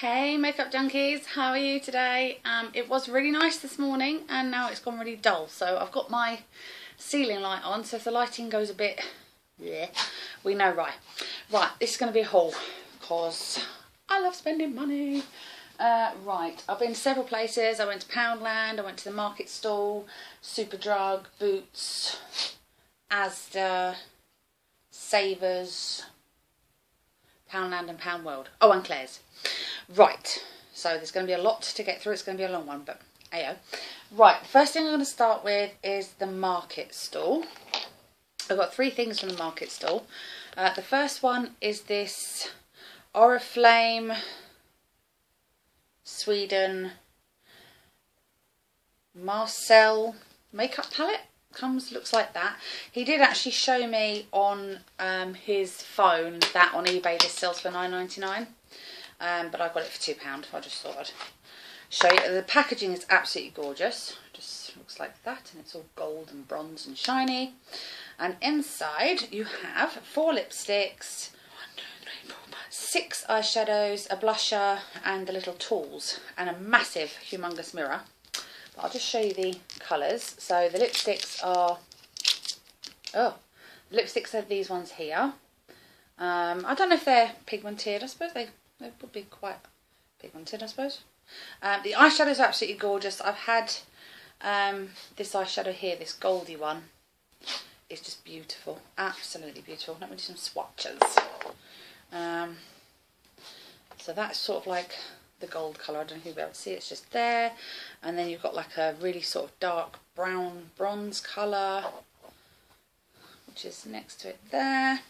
Hey makeup junkies, how are you today? It was really nice this morning and now it's gone really dull, so I've got my ceiling light on, so if the lighting goes a bit bleh, we know right. Right, this is going to be a haul because I love spending money. Right, I've been to several places. I went to Poundland, I went to the market stall, Superdrug, Boots, Asda, Savers, Poundland and Pound World. Oh, and Claire's. Right, so there's going to be a lot to get through. It's going to be a long one, but ayo. Right, the first thing I'm going to start with is the market stall. I've got three things from the market stall. The first one is this Oriflame Sweden Marcel makeup palette. Looks like that. He did actually show me on his phone that on eBay this sells for £9.99, but I got it for £2. I just thought I'd show you. The packaging is absolutely gorgeous. Just looks like that, and it's all gold and bronze and shiny. And inside you have 4 lipsticks, 6 eyeshadows, a blusher, and the little tools, and a massive, humongous mirror. I'll just show you the colours. So the lipsticks are, the lipsticks are these ones here. I don't know if they're pigmented. I suppose they would be quite pigmented, I suppose. The eyeshadows are absolutely gorgeous. I've had this eyeshadow here, this goldy one. It's just beautiful, absolutely beautiful. Let me do some swatches. So that's sort of like the gold colour. I don't know if you'll be able to see it. It's just there. And then you've got like a really sort of dark brown bronze colour, which is next to it there.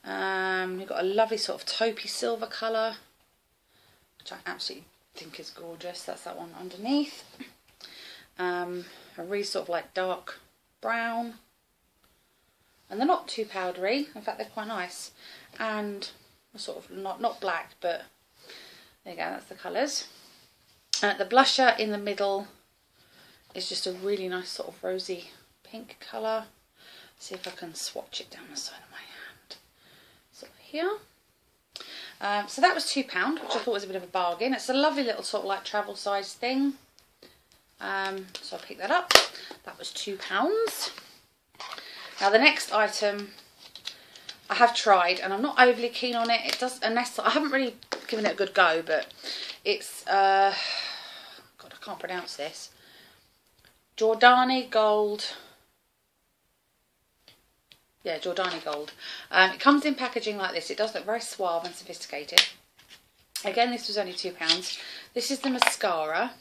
You've got a lovely sort of taupey silver colour, which I absolutely think is gorgeous. That's that one underneath. A really sort of like dark brown, and they're not too powdery. In fact, they're quite nice. And sort of not black, but there you go, that's the colours. The blusher in the middle is just a really nice sort of rosy pink colour. See if I can swatch it down the side of my hand. Sort of here. So that was £2, which I thought was a bit of a bargain. It's a lovely little sort of like travel size thing. So I picked that up. That was £2. Now the next item I have tried, and I'm not overly keen on it. It does, unless I haven't really given it a good go, but it's God, I can't pronounce this. Jordani Gold. Yeah, Jordani Gold. It comes in packaging like this. It does look very suave and sophisticated. Again, this was only £2. This is the mascara.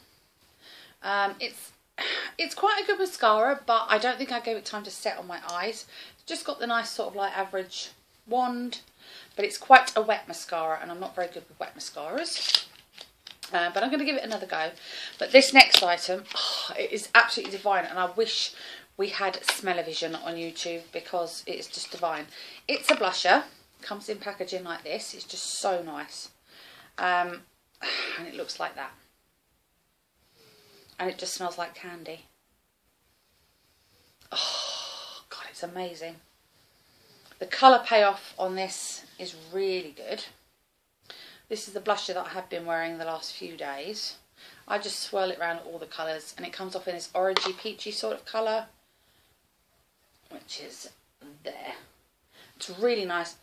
It's quite a good mascara, but I don't think I gave it time to set on my eyes. It's just got the nice sort of like average wand, but it's quite a wet mascara, and I'm not very good with wet mascaras. But I'm going to give it another go. But this next item, it is absolutely divine, and I wish we had smell-o-vision on YouTube because it is just divine. It's a blusher, comes in packaging like this. It's just so nice, and it looks like that. And it just smells like candy. Oh, God, it's amazing. The colour payoff on this is really good. This is the blusher that I have been wearing the last few days. I just swirl it around all the colours, and it comes off in this orangey peachy sort of colour, which is there. It's really nice.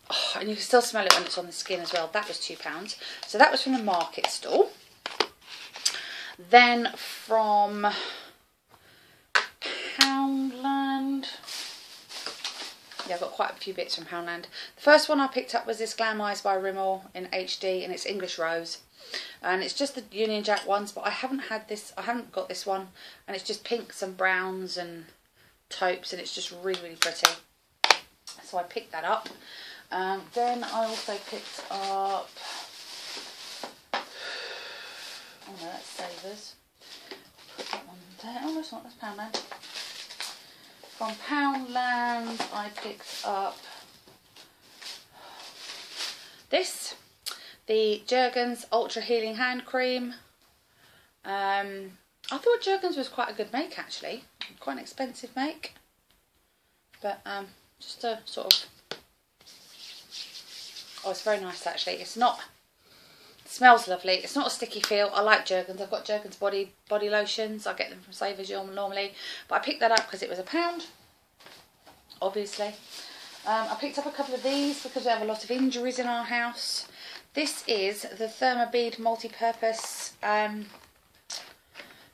Oh, and you can still smell it when it's on the skin as well. That was £2. So that was from the market stall. Then from Poundland, yeah, I've got quite a few bits from Poundland. The first one I picked up was this Glam Eyes by Rimmel in HD, and it's English Rose. And it's just the Union Jack ones, but I haven't had this, I haven't got this one. And it's just pinks and browns and taupes, and it's just really, really pretty. So I picked that up. Then I also picked up, oh no, that's Savers. Put that one there. Oh, that's not, that's Poundland. From Poundland, I picked up this, the Jergens Ultra Healing Hand Cream. I thought Jergens was quite a good make, actually. Quite an expensive make. But just a sort of, oh, it's very nice actually. It's not Smells lovely. It's not a sticky feel. I like Jergens. I've got Jergens body lotions. I get them from Savers normally. But I picked that up because it was £1, obviously. I picked up a couple of these because we have a lot of injuries in our house. This is the Thermobead multi-purpose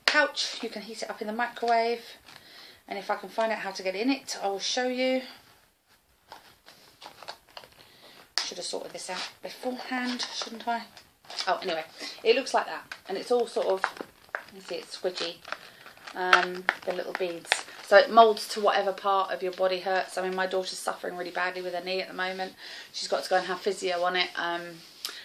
pouch. You can heat it up in the microwave. And if I can find out how to get in it, I will show you. Should have sorted this out beforehand, shouldn't I? Oh, anyway, it looks like that, and it's all sort of, you see it's squidgy, the little beads. So it moulds to whatever part of your body hurts. I mean, my daughter's suffering really badly with her knee at the moment. She's got to go and have physio on it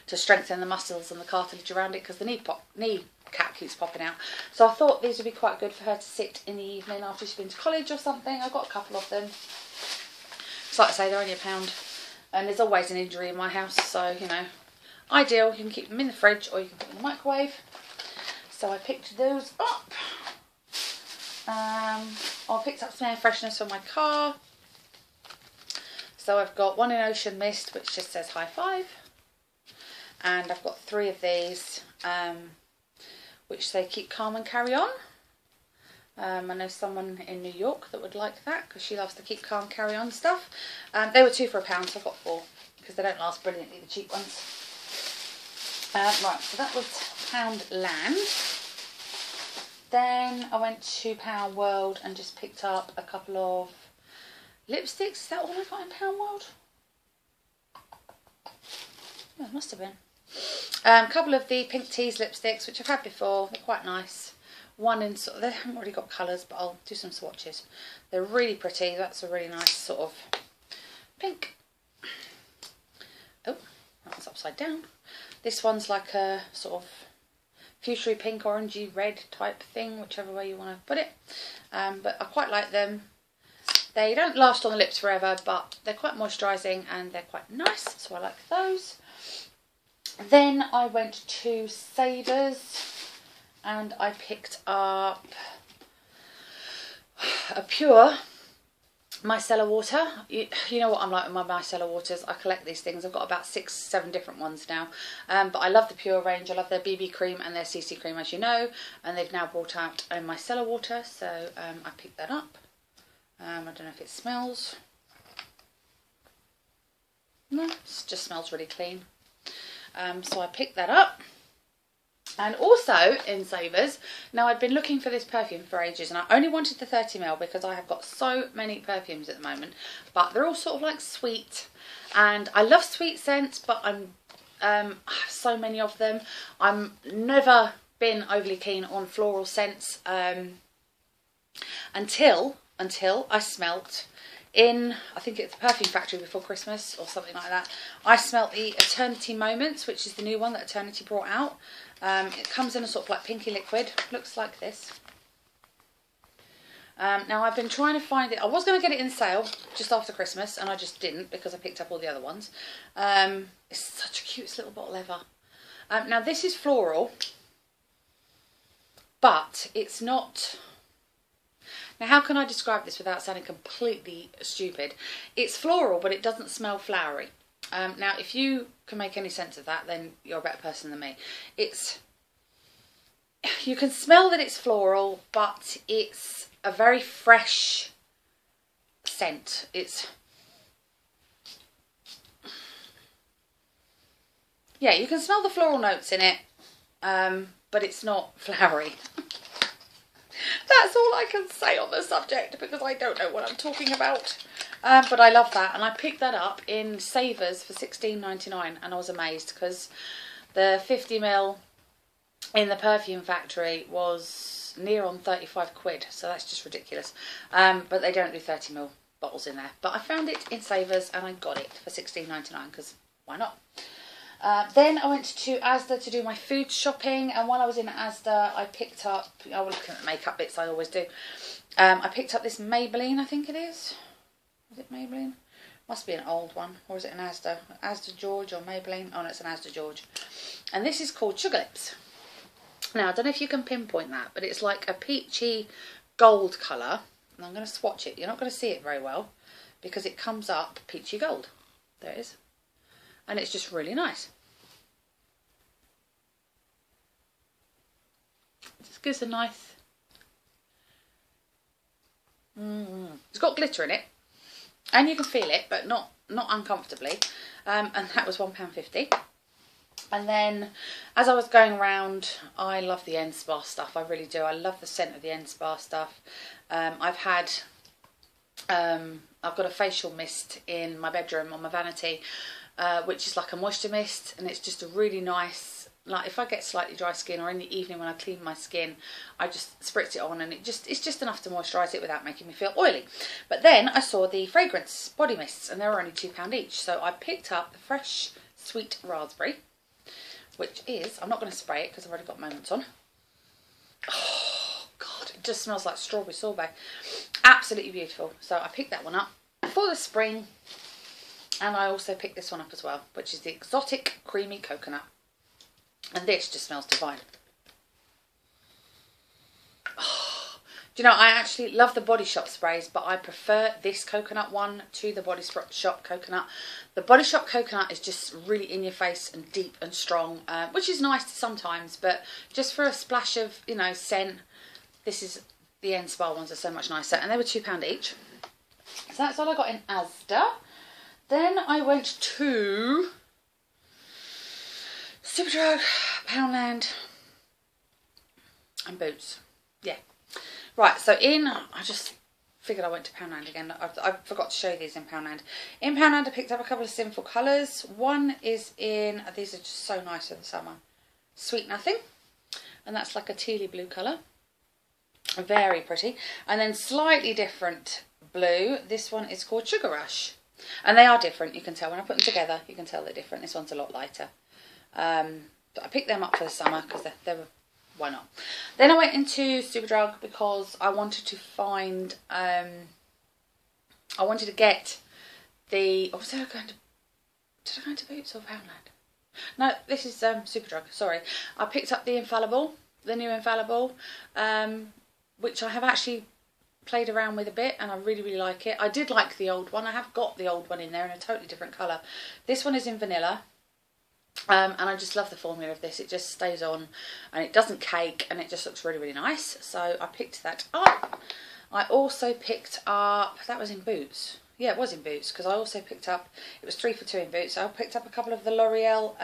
to strengthen the muscles and the cartilage around it because the knee cap keeps popping out. So I thought these would be quite good for her to sit in the evening after she's been to college or something. I've got a couple of them. It's like I say, they're only £1. And there's always an injury in my house, so, you know, ideal. You can keep them in the fridge or you can put them in the microwave. So I picked those up. I picked up some air fresheners for my car. So I've got one in Ocean Mist, which just says high five. And I've got 3 of these, which say keep calm and carry on. I know someone in New York that would like that because she loves the keep calm, carry on stuff. They were 2 for £1, so I got 4 because they don't last brilliantly, the cheap ones. Right, so that was Poundland. Then I went to Pound World and just picked up a couple of lipsticks. Is that all I got in Pound World? Yeah, it must have been. A couple of the Pink Tease lipsticks, which I've had before. They're quite nice. One in sort of, they haven't already got colours, but I'll do some swatches. They're really pretty. That's a really nice sort of pink. Oh, that was upside down. This one's like a sort of fuchsia pink, orangey, red type thing, whichever way you want to put it. But I quite like them. They don't last on the lips forever, but they're quite moisturising and they're quite nice, so I like those. Then I went to Savers and I picked up a pure micellar water. You know what I'm like with my micellar waters. I collect these things. I've got about 6, 7 different ones now. But I love the pure range. I love their BB cream and their CC cream, as you know. And they've now brought out a micellar water, so I picked that up. I don't know if it smells. No, it just smells really clean. So I picked that up. And also in Savers, now I'd been looking for this perfume for ages and I only wanted the 30ml because I have got so many perfumes at the moment, but they're all sort of like sweet, and I love sweet scents, but I have so many of them. I'm never been overly keen on floral scents until I smelt in, I think it's the Perfume Factory before Christmas or something like that. I smelt the Eternity Moments, which is the new one that Eternity brought out. It comes in a sort of like pinky liquid, looks like this. Now I've been trying to find it. I was going to get it in sale just after Christmas and I just didn't because I picked up all the other ones. It's such a cute little bottle ever. Now this is floral, but it's not... Now how can I describe this without sounding completely stupid? It's floral, but it doesn't smell flowery. Now if you can make any sense of that, then you're a better person than me. You can smell that it's floral, but it's a very fresh scent. Yeah, you can smell the floral notes in it, but it's not flowery. That's all I can say on the subject because I don't know what I'm talking about. But I love that, and I picked that up in Savers for £16.99 and I was amazed because the 50ml in the Perfume Factory was near on 35 quid, so that's just ridiculous. But they don't do 30ml bottles in there. But I found it in Savers and I got it for £16.99 because why not? Then I went to Asda to do my food shopping, and while I was in Asda I picked up, I was looking at the makeup bits, I always do. I picked up this Maybelline, I think it is. Is it Maybelline? Must be an old one, or is it an Asda? Asda George or Maybelline? Oh no, it's an Asda George. And this is called Sugar Lips. Now I don't know if you can pinpoint that, but it's like a peachy gold colour. And I'm going to swatch it. You're not going to see it very well because it comes up peachy gold. There it is. And it's just really nice. Just gives a nice... It's got glitter in it, and you can feel it, but not uncomfortably. And that was £1.50. And then, as I was going around, I love the xSpa stuff. I really do. I love the scent of the xSpa stuff. I've got a facial mist in my bedroom on my vanity, which is like a moisture mist, and it's just a really nice, like if I get slightly dry skin or in the evening when I clean my skin, I just spritz it on, and it's just enough to moisturise it without making me feel oily. But then I saw the fragrance body mists, and they were only £2 each, so I picked up the Fresh Sweet Raspberry, which is, I'm not going to spray it because I've already got moments on. Oh God, it just smells like strawberry sorbet. Absolutely beautiful. So I picked that one up for the spring, and I also picked this one up as well, which is the Exotic Creamy Coconut. And this just smells divine. Oh, do you know, I actually love the Body Shop sprays, but I prefer this coconut one to the Body Shop coconut. The Body Shop coconut is just really in your face and deep and strong, which is nice sometimes, but just for a splash of, you know, scent, this is, the xSpa ones are so much nicer, and they were £2 each. So that's all I got in Asda. Then I went to Superdrug, Poundland, and Boots. Yeah. Right, so I just figured I went to Poundland again. I forgot to show you these in Poundland. In Poundland I picked up a couple of Sinful colours. One is in, these are just so nice for the summer, Sweet Nothing. And that's like a tealy blue colour. Very pretty. And then slightly different blue. This one is called Sugar Rush. And they are different, you can tell. When I put them together, you can tell they're different. This one's a lot lighter. But I picked them up for the summer because they were, why not? Then I went into Superdrug because I wanted to find, I wanted to get the, oh, did I go into Boots or Poundland? No, this is Superdrug, sorry. I picked up the Infallible, the new Infallible, which I have actually played around with a bit, and I really, really like it. I did like the old one. I have got the old one in there in a totally different colour. This one is in vanilla. And I just love the formula of this. It just stays on and it doesn't cake, and it just looks really, really nice. So I picked that up. I also picked up, that was in Boots. Yeah, it was in Boots, because I also picked up, it was 3 for 2 in Boots. I picked up a couple of the L'Oreal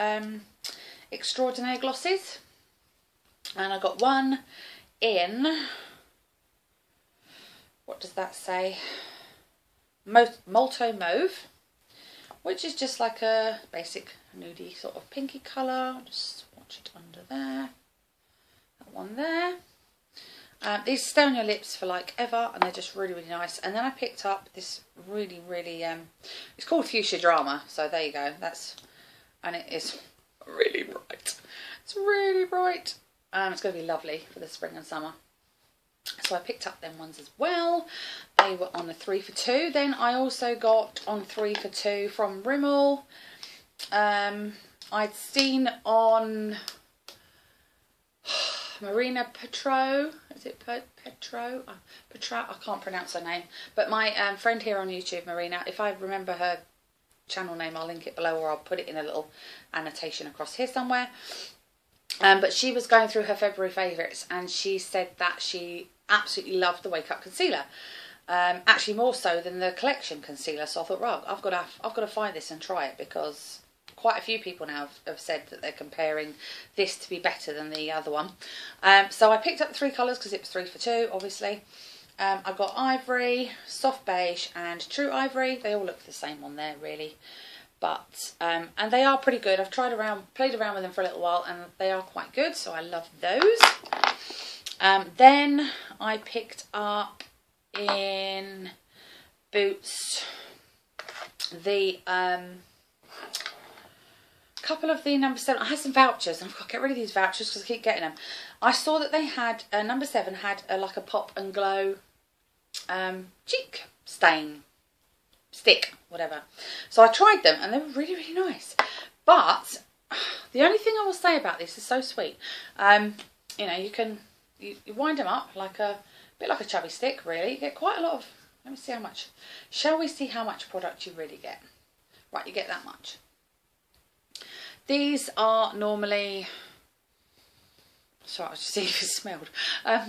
Extraordinaire glosses. And I got one in, what does that say? Molto Mauve, which is just like a basic nudie sort of pinky colour. I'll just swatch it under there. That one there. These stay on your lips for like ever, and they're just really, really nice. And then I picked up this really, really, it's called Fuchsia Drama, so there you go. And it is really bright. It's really bright. It's going to be lovely for the spring and summer. So I picked up them ones as well. They were on a 3 for 2. Then I also got on 3 for 2 from Rimmel. I'd seen on Marina Petro. Is it Petro? Petra? I can't pronounce her name. But my friend here on YouTube, Marina, if I remember her channel name, I'll link it below, or I'll put it in a little annotation across here somewhere. But she was going through her February favourites, and she said that she absolutely loved the Wake Up Concealer. Actually more so than the collection concealer. So I thought, right, I've got to find this and try it, because quite a few people now have said that they're comparing this to be better than the other one. So I picked up the 3 colours because it was 3 for 2, obviously. I've got Ivory, Soft Beige and True Ivory. They all look the same on there, really. But, and they are pretty good. I've played around with them for a little while, and they are quite good, so I love those. Then I picked up in Boots the couple of the number 7. I had some vouchers, and I've got to get rid of these vouchers because I keep getting them. I saw that they had, number 7 had like a Pop and Glow cheek stain stick, whatever. So I tried them, and they were really, really nice. But the only thing I will say about this is so sweet. You know, you wind them up like a bit like a chubby stick, really. You get quite a lot of, let me see how much. Shall we see how much product you really get? Right, you get that much. These are normally Sorry, I was just seeing if it smelled.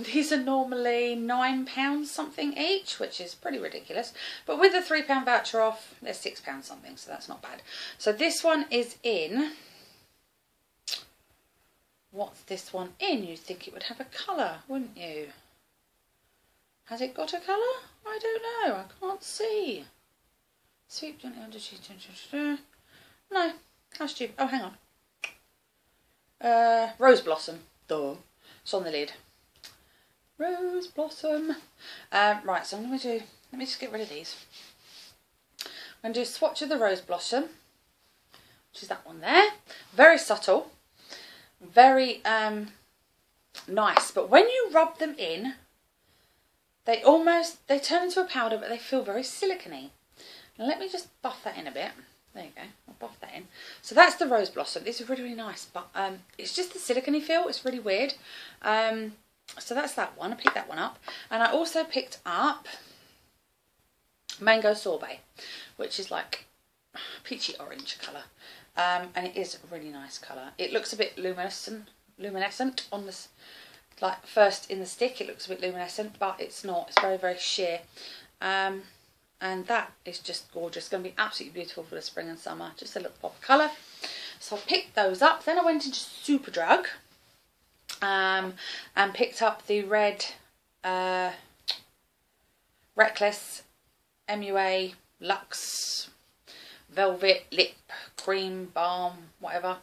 These are normally £9 something each, which is pretty ridiculous. But with the £3 voucher off, they're £6 something, so that's not bad. So this one is in... What's this one in? You'd think it would have a colour, wouldn't you? Has it got a colour? I don't know. I can't see. Sweep gently under sheet. No. How stupid. Oh, hang on. Rose Blossom. Duh. It's on the lid. Rose Blossom. Right, so I'm going to do... Let me just get rid of these. I'm going to do a swatch of the Rose Blossom, which is that one there. Very subtle. Very nice. But when you rub them in, they turn into a powder, but they feel very silicone-y. Now let me just buff that in a bit. There you go, I'll buff that in. So that's the Rose Blossom. This is really, really nice, but it's just the silicone-y feel. It's really weird. So that's that one. I picked that one up. And I also picked up Mango Sorbet, which is like peachy orange colour. And it is a really nice colour. It looks a bit luminescent on this. Like first in the stick it looks a bit luminescent, but it's not. It's very, very sheer. And that is just gorgeous. It's going to be absolutely beautiful for the spring and summer. Just a little pop of colour. So I picked those up. Then I went into Superdrug and picked up the red Reckless MUA Luxe Velvet Lip Cream Balm, whatever.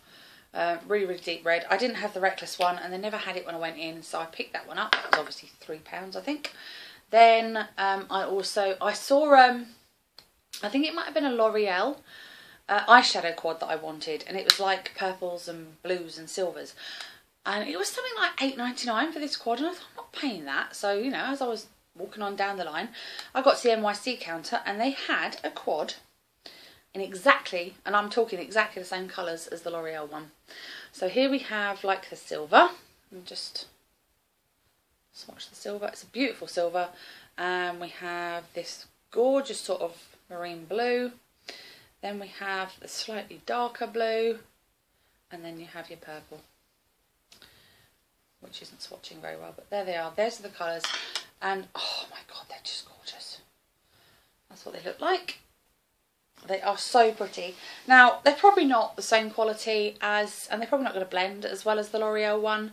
Really, really deep red. I didn't have the Reckless one, and they never had it when I went in, so I picked that one up. That was obviously £3, I think. Then I saw, I think it might have been a L'Oreal eyeshadow quad that I wanted, and it was like purples and blues and silvers. And it was something like £8.99 for this quad, and I thought, I'm not paying that. So, you know, as I was walking on down the line, I got to the NYC counter, and they had a quad in exactly, and I'm talking exactly the same colours as the L'Oreal one. So here we have like the silver. And just swatch the silver. It's a beautiful silver. And we have this gorgeous sort of marine blue. Then we have the slightly darker blue. And then you have your purple, which isn't swatching very well, but there they are. There's the colours. And oh my god, they're just gorgeous. That's what they look like. They are so pretty. Now, they're probably not the same quality as, and they're probably not going to blend as well as the L'Oreal one,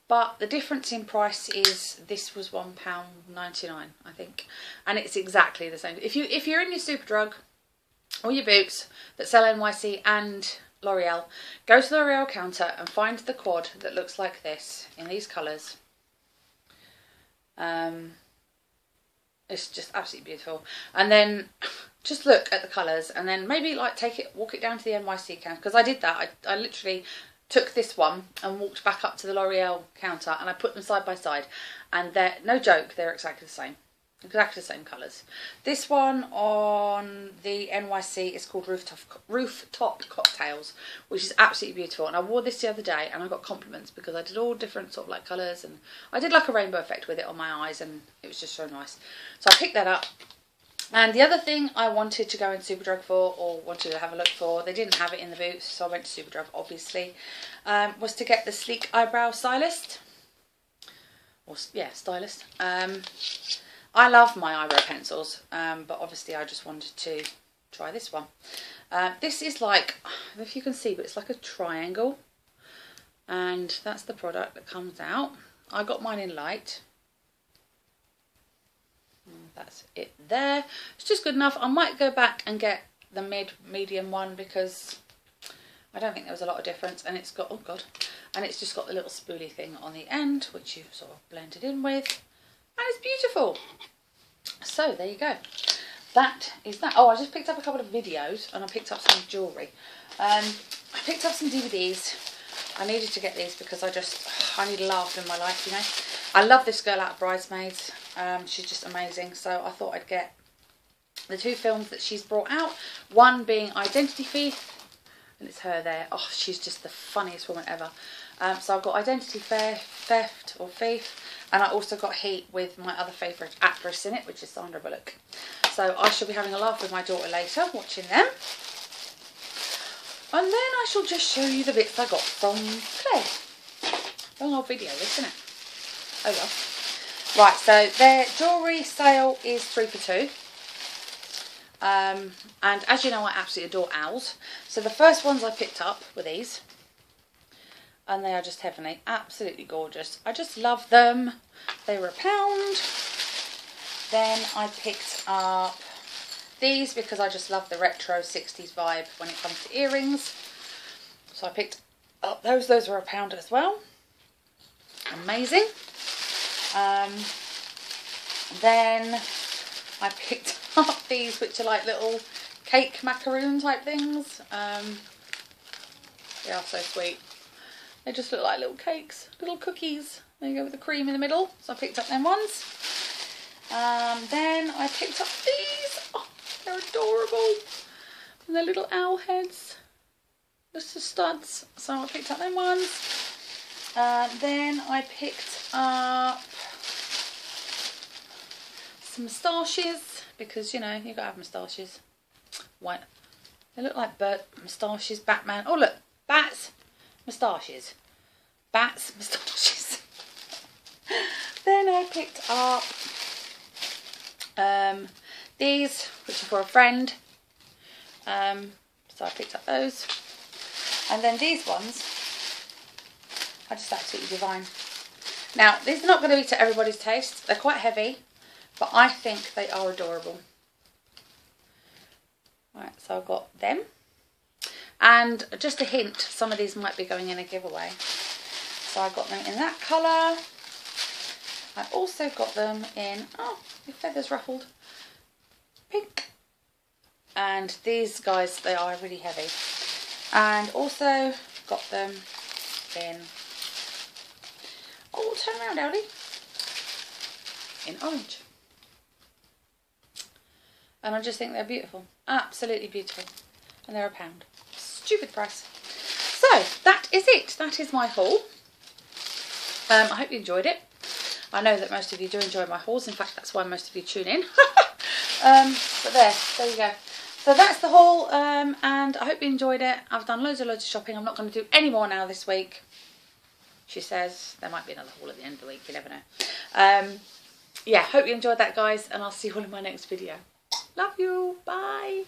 but the difference in price is this was £1.99, I think, and it's exactly the same. If you're in your Superdrug or your Boots that sell NYC and L'Oreal, go to the L'Oreal counter and find the quad that looks like this in these colours. It's just absolutely beautiful. And then just look at the colours, and then maybe like walk it down to the NYC counter, because I did that. I literally took this one and walked back up to the L'Oreal counter, and I put them side by side, and they're, no joke, they're exactly the same. Exactly the same colours. This one on the NYC is called Rooftop Cocktails, which is absolutely beautiful. And I wore this the other day, and I got compliments because I did all different sort of like colours, and I did like a rainbow effect with it on my eyes, and it was just so nice. So I picked that up. And the other thing I wanted to go in Superdrug for, or wanted to have a look for, they didn't have it in the Boots, so I went to Superdrug obviously, was to get the Sleek Eyebrow Stylist. Or yeah, stylist. I love my eyebrow pencils, but obviously I just wanted to try this one. This is like, I don't know if you can see, but it's like a triangle. And that's the product that comes out. I got mine in light. And that's it there. It's just good enough. I might go back and get the medium one, because I don't think there was a lot of difference. And it's got, oh god, and it's just got the little spoolie thing on the end, which you've sort of blended in with. And it's beautiful. So there you go. That is that. Oh, I just picked up a couple of videos, and I picked up some jewellery. I picked up some DVDs. I needed to get these because I need a laugh in my life, you know. I love this girl out of Bridesmaids. She's just amazing. So I thought I'd get the two films that she's brought out. One being Identity Thief, and it's her there. Oh, she's just the funniest woman ever. So I've got Identity Theft or Thief, and I also got Heat with my other favourite actress in it, which is Sandra Bullock. So I shall be having a laugh with my daughter later, watching them. And then I shall just show you the bits I got from Claire. long old video, isn't it? Oh well. Right, so their jewellery sale is 3 for 2. And as you know, I absolutely adore owls. So the first ones I picked up were these. And they are just heavenly. Absolutely gorgeous. I just love them. They were £1. Then I picked up these because I just love the retro 60s vibe when it comes to earrings. So I picked up those. Those were £1 as well. Amazing. Then I picked up these, which are like little cake macaroon type things. They are so sweet. They just look like little cakes, little cookies. There you go, with the cream in the middle. So I picked up them ones. Then I picked up these. Oh, they're adorable. And they're little owl heads. Just the studs. So I picked up them ones. Then I picked up some moustaches, because, you know, you've got to have moustaches. White. They look like bird moustaches, Batman. Oh, look. Bats. Moustaches. Bats. Moustaches. Then I picked up these, which are for a friend. So I picked up those. And then these ones are just absolutely divine. Now, these are not going to be to everybody's taste. They're quite heavy, but I think they are adorable. Right, so I've got them. And just a hint, some of these might be going in a giveaway. So I got them in that colour. I also got them in, oh, your feathers ruffled, pink. And these guys, they are really heavy. And also got them in, oh, turn around, Ellie, in orange. And I just think they're beautiful, absolutely beautiful. And they're £1. Stupid price. So that is it. That is my haul. I hope you enjoyed it. I know that most of you do enjoy my hauls. In fact, that's why most of you tune in. But there you go. So that's the haul, and I hope you enjoyed it. I've done loads of shopping. I'm not going to do any more now this week. She says there might be another haul at the end of the week. You never know. Yeah, hope you enjoyed that, guys, and I'll see you all in my next video. Love you. Bye.